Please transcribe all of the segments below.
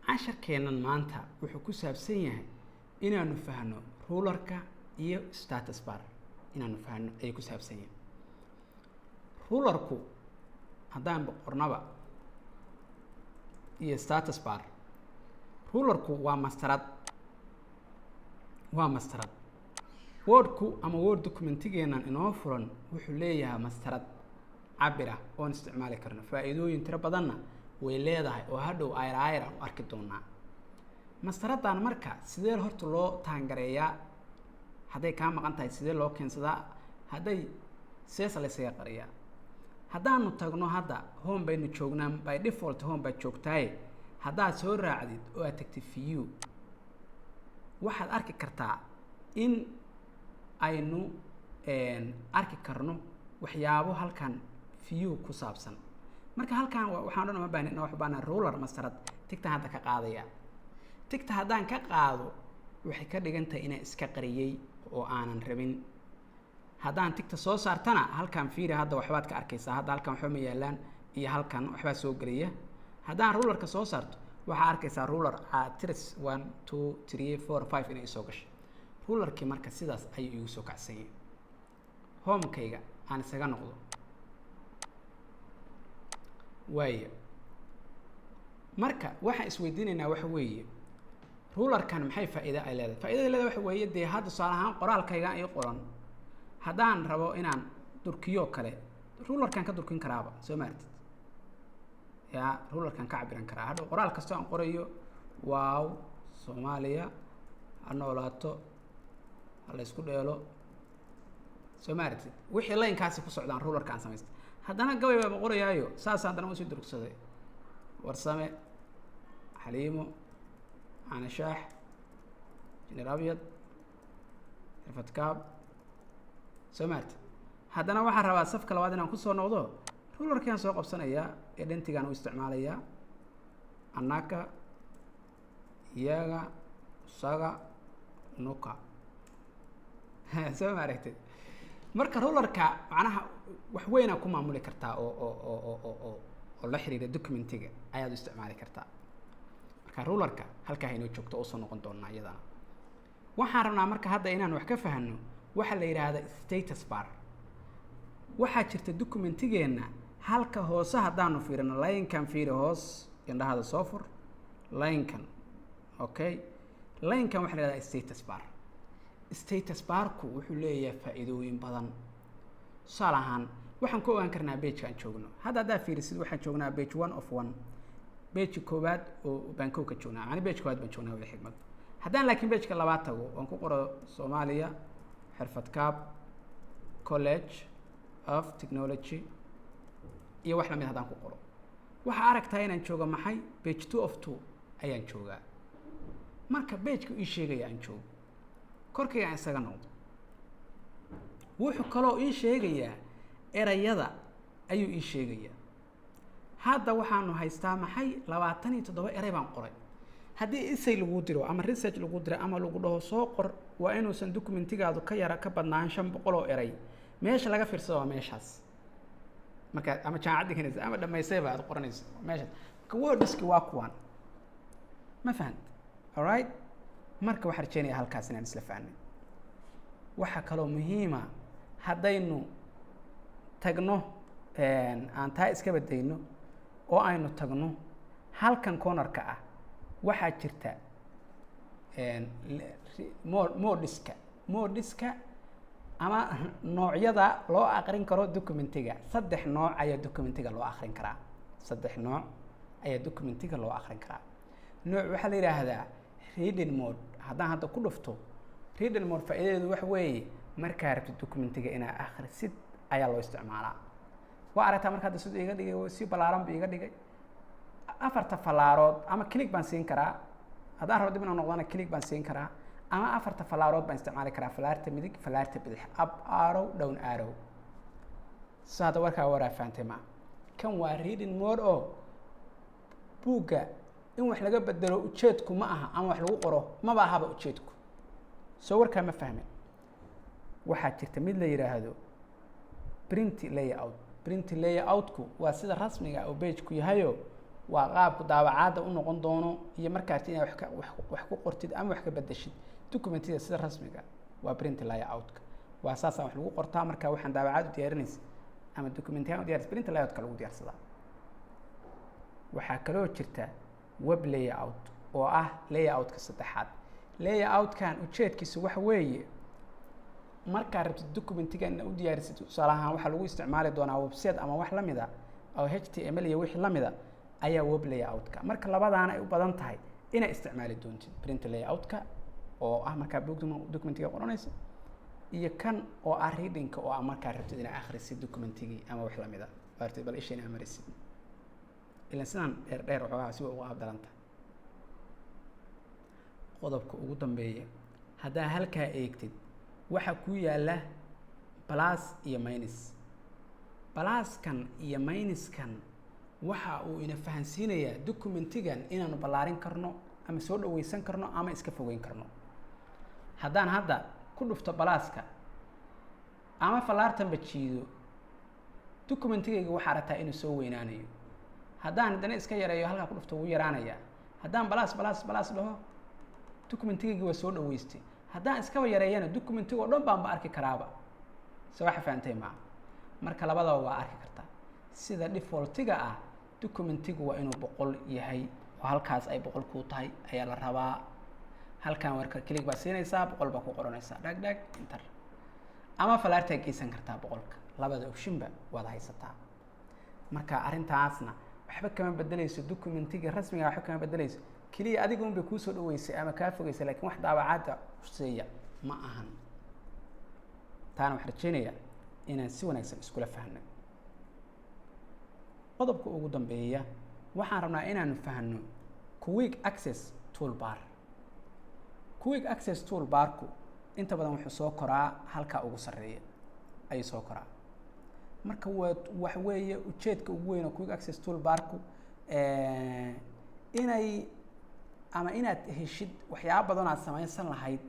casharkeennan maanta wuxuu ku saabsan yahay inaanu fahno rulerka iyo status bar inaanu fahno ayay ku saabsan yahay. rulerku haddaan qornaba iyo status bar. rulerku waa mastarad wordku ama word documentigeennan inoo furan wuxuu leeyahay mastarad cabira oon isticmaali karno. faa'iidooyin tiro badanna way leedahay oo hadhow ayr aan u arki doonaa. mastaradan marka sidee horta loo taangareeyaa, hadday kaa maqan tahay sidee loo keensadaa, hadday seesa la isaga qariyaa. haddaanu tagno hadda home baynu joognaa, by default home baad joogtaaye haddaad soo raacdid oo aad tagtid view waxaad arki kartaa in aynu arki karno waxyaabo halkan view ku saabsan. marka halkan waxaan dhan uma baahnay wax baan ruler mastarad tigta hadda ka qaadaya. tigta haddaan ka qaado waxay ka dhigan tahay inaan iska qariyay oo aanan rabin. haddaan tigta soo saartana halkan fiiri hadda waxbaad ka arkaysaa. hadda halkan waxba ma yaalaan iyo halkan waxbaa soo gelaya. haddaan rulerka soo saarto waxaa arkaysaa ruler tiris 1 2 3 4 5 inay soo gashay. rulerkii marka sidaas ayuu igu soo kacsan yahay. homekayga aan isaga noqdo waaye. marka waxaan isweydiinaynaa waxa weeye rulerkan maxay faa'iido ay leedahay. faa'iidada leedahay waxa weeye dee hadda tusaale ahaan qoraalkayga ay qoran haddaan rabo inaan durkiyo kale rulerkan ka durkin karaaba soo maartid yaa rulerkan ka cabiran karaa. hadhow qoraal kastoo aan qorayo waaw Soomaaliya ha noolaato ha la isku dheelo soo maartid wixii laynkaasi ku socdaan rulerkan samaysta. haddana gabay baa qorayaayo saas haddana u sii durugsaday warsame xaliimo ana shaax jineer abyad fatkaab soo maartid. haddana waxaan rabaa safka labaad inaan kusoo noqdo rulerkan soo qabsanayaa ee dhantigaan u isticmaalayaa annaka iyaga isaga nuka soo maaragtid. marka rulerka macnaha wax weynaa ku maamuli kartaa oo la xiriira documentiga ayaad u isticmaali kartaa. marka rulerka halkaa inoo joogto oo soo noqon doonaa iyadana. waxaan rabnaa marka hadda inaan wax ka fahanno waxa la yiraahdo status bar. waxaa jirta documentigeenna halka hoose haddaanu fiirino line-kan fiiri hoos indhahada soo fur line-kan okay. line-kan waxa la yiraahdaa status bar. status barku wuxuu leeyahay faa'iidooyin badan. tusaale ahaan waxaan ku ogaan karnaa page aan joogno. haddaa fiirisid waxaan joognaa page 1 of 1 page koowaad oo bankow ka joognaa. yani page koowaad baan joognaa wada xigmad. haddaan laakiin page-ka labaad tago waan ku qoro Soomaaliya xirfadkaab college of technology iyo wax lamid haddaan ku qoro waxaa aragtaa inaan joogo maxay page 2 of 2 ayaan joogaa. marka page-ku ii sheegaya aan joogo korkayga aan isaga noqdo wuxuu kaloo ii sheegayaa erayada ayuu ii sheegayaa. hadda waxaanu haystaa maxay 27 eray baan qoray. haddii essay lagu diro ama research lagu diro ama lagu dhaho soo qor waa inuusan documentigaadu ka yara ka badnaan 500 oo eray meesha laga fiirsado waa meeshaas. marka ama jaamacadda kanaysa ama dhamaysayba aad qoranayso meeshaas. marka wordski waa kuwan ma fahant all right. marka waxaan rajeynayaa halkaas inaan isla fahnay. waxaa kaloo muhiima haddaynu tagno aan taa iska badayno oo aynu tagno halkan cornerka ah waxaa jirta modiska ama noocyada loo aqrin karo documentiga. 3 nooc ayaa documentiga loo aqrin karaa. 3 nooc ayaa documentiga loo aqrin karaa. nooc waxaa la yiraahdaa reading mode. haddaan hadda ku dhufto reading mode faa'iidadeedu waxa weeye markaa rabtid documentiga inaad akhrisid ayaa loo isticmaalaa. waa aragtaa marka hadda siduu iga dhigay si balaaran buu iga dhigay. 4 falaarood ama click baan siin karaa. haddaan rabo dib inaan noqdana click baan siin karaa ama 4 falaarood baan isticmaali karaa. falaarta midig falaarta bidix up arrow down arrow. saada warkaa waraa fahamtay ma kan waa reading mode oo buugga in wax laga bedelo ujeedku ma aha ama wax lagu qoro ma baahaba ujeedku. soo warkaa ma fahmin. waxaa jirta mid la yiraahdo print layout. print layout-ku waa sida rasmiga oo page-ku yahayo waa qaabku daabacaadda u noqon doono iyo markaas inaad wax ku qortid ama wax ka bedeshid documentida sida rasmiga waa print layout-ka waa saasaan wax lagu qortaa marka waxaan daabacaad u diyaarinaysa ama documentiyan u diyaaris print layout-ka lagu diyaarsadaa waxaa kaloo jirta web layout oo ah layout-ka saddexaad layout-kan ujeedkiisu waxa weeye markaa rabtid documentiga inaad u diyaarisid tusaale ahaan waxaa lagu isticmaali doonaa website ama wax la mida oo html iyo wixii la mida ayaa web layout-ka marka labadaana ay u badan tahay inay isticmaali doontid print layout-ka oo ah markaa documentiga qoranaysa iyo kan oo ah reading-ka oo ah markaa rabtid inaad akhrisid documentigii ama wax la mida waartid bal isha inaad marisid ilan sidaan dheer waxoogaa si ugu abdalan tahay qodobka ugu dambeeya haddaa halkaa eegtid waxaa ku yaala plus iyo minus pluskan iyo minuskan waxa uu ina fahansiinayaa documentigan inaanu ballaarin karno ama soo dhaweysan karno ama iska fogeyn karno haddaan hadda ku dhufto pluska ama fallaartanba jiido documentigayga waxaa aragtaa inuu soo weynaanayo haddaan haddana iska yareeyo halkaa ku dhufto wuu yaraanayaa haddaan plus dhaho documentigayga waa soo dhaweystay haddaan iskaba yareeyana documentiga oo dhan baanba arki karaaba se waxa fahantay maa marka labadaba waa arki kartaa sida defaultiga ah documentigu waa inuu 100 yahay oo halkaas ay 100 ku tahay ayaa la rabaa halkan warka click baa siinaysaa 100 baa ku qoranaysaa dhag enter ama falaarta geysan kartaa 100ka labada optionba waad haysataa marka arintaasna waxba kama bedelayso documentiga rasmiga waxba kama bedelayso kaliya adiga un bay ku soo dhaweysay ama ka fogeysay laakiin wax daabacaad xuseeya ma ahan taana wax rajeenaya inaan si wanaagsan iskula fahanno qodobka ugu dambeeya waxaan rabnaa inaan fahanno quick access toolbar quick access toolbarku inta badan wuxuu soo koraa halka ugu sareeya ay soo koraa marka wax weeye ujeedka ugu weyn oo quick access toolbarku inaad heshid waxyaabo badan aad samaysan lahayd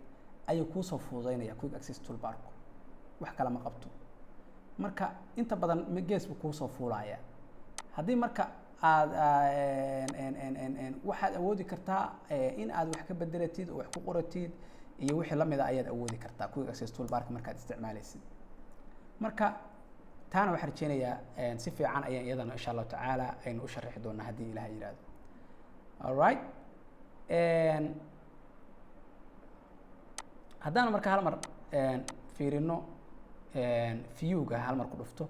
ayuu kuu soo fududeynaya quick access toolbarku wax kale ma qabto marka inta badan gees buu kuu soo fuulaya haddii marka aad waxaad awoodi kartaa in aad wax ka bedelatid oo wax ku qoratid iyo wixii la mida ayaad awoodi kartaa quick access toolbarka markaad isticmaalaysid marka taana waxaan rajeynayaa si fiican ayaan iyadana insha Allah tacaala aynu u sharaxi doonaa haddii Ilaahay yiraahdo all right haddaan marka hal mar fiirino view-ga hal mar ku dhufto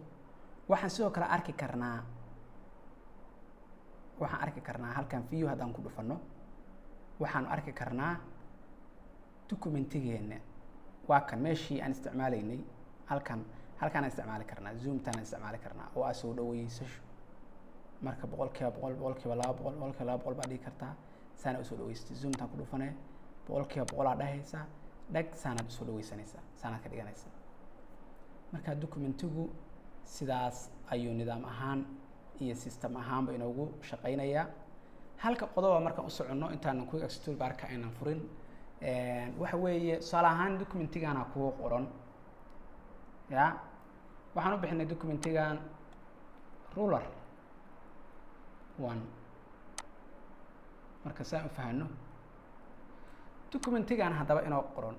waxaan sidoo kale arki karnaa halkan view haddaan ku dhufano waxaan arki karnaa documentigeena waa kan meeshii aan isticmaalaynay halkaan isticmaali karnaa zoomtaan isticmaali karnaa oo aad soo dhaweysasho marka 100% 200% baa dhigi kartaa saana u soo dhaweystay zoomtaan ku dhufanay 100% aad dhahaysaa dhag saanaad u soo dhaweysanaysaa saanaad ka dhiganaysaa marka documentigu sidaas ayuu nidaam ahaan iyo system ahaanba inoogu shaqeynayaa halka qodoba markaan u soconno intaan quick access toolbarka aynan furin waxa weeye tusaale ahaan documentigaana kugu qoran ya waxaan u bixinay documentigan ruler 1 marka saan u fahanno documentigan haddaba inoo qoran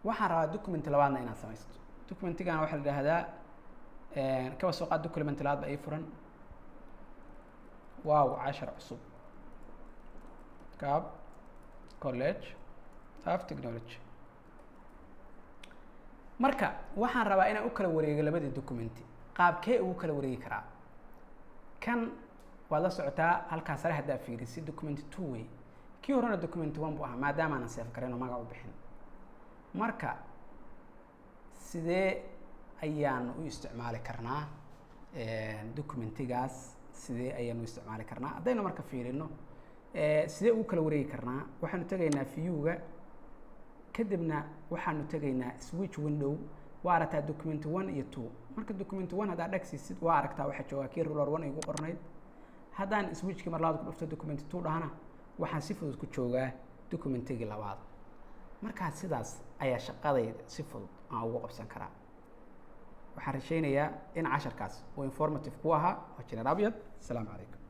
waxaan rabaa document labaadna inaan samaysto documentigan waxaa la yidhaahdaa kaba soo qaad document labaad ba ii furan wow 10 cusub Cab College of Technology marka waxaan rabaa inaan u kala wareego labadii documenti qaabkee ugu kala wareegi karaa kan waad la socotaa halkaas sare haddaa fiirisid document 2 way kii horena document 1 buu ahaa maadaama aanan save gareyn oo magac u bixin marka sidee ayaan u isticmaali karnaa documentigaas sidee ayaan u isticmaali karnaa haddaynu marka fiirino sidee ugu kala wareegi karnaa waxaanu tegaynaa view-ga kadibna waxaanu tegaynaa switch window waa aragtaa document 1 iyo 2 marka document 1 haddaad dhagsiisid waa aragtaa waxaa joogaa kii ruler 1 igu qornayd haddaan switchkii mar labaad ku dhufto document 2 dhahana waxaan si fudud ku joogaa documentigii labaad markaa sidaas ayaa shaqadayda si fudud aan ugu qabsan karaa waxaan rajeynayaa in casharkaas uu informative ku ahaa waa Jineer Abyad. Assalaamu calaykum.